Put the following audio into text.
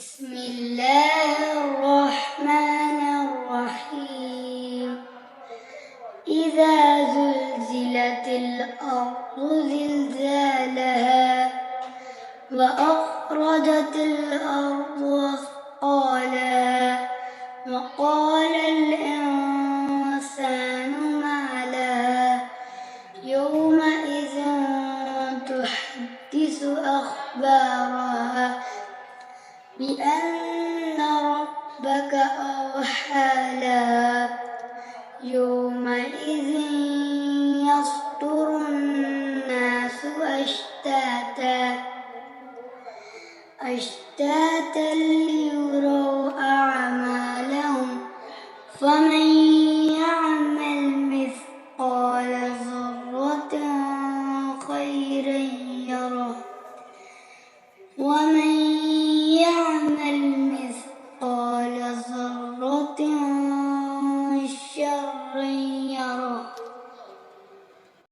بسم الله الرحمن الرحيم. إذا زلزلت الأرض زلزالها وأخرجت الأرض أثقالها وقال الإنسان ما لها يومئذ تحدث أخبارها بأن ربك أوحى لها يومئذ يصدر الناس أشتاتا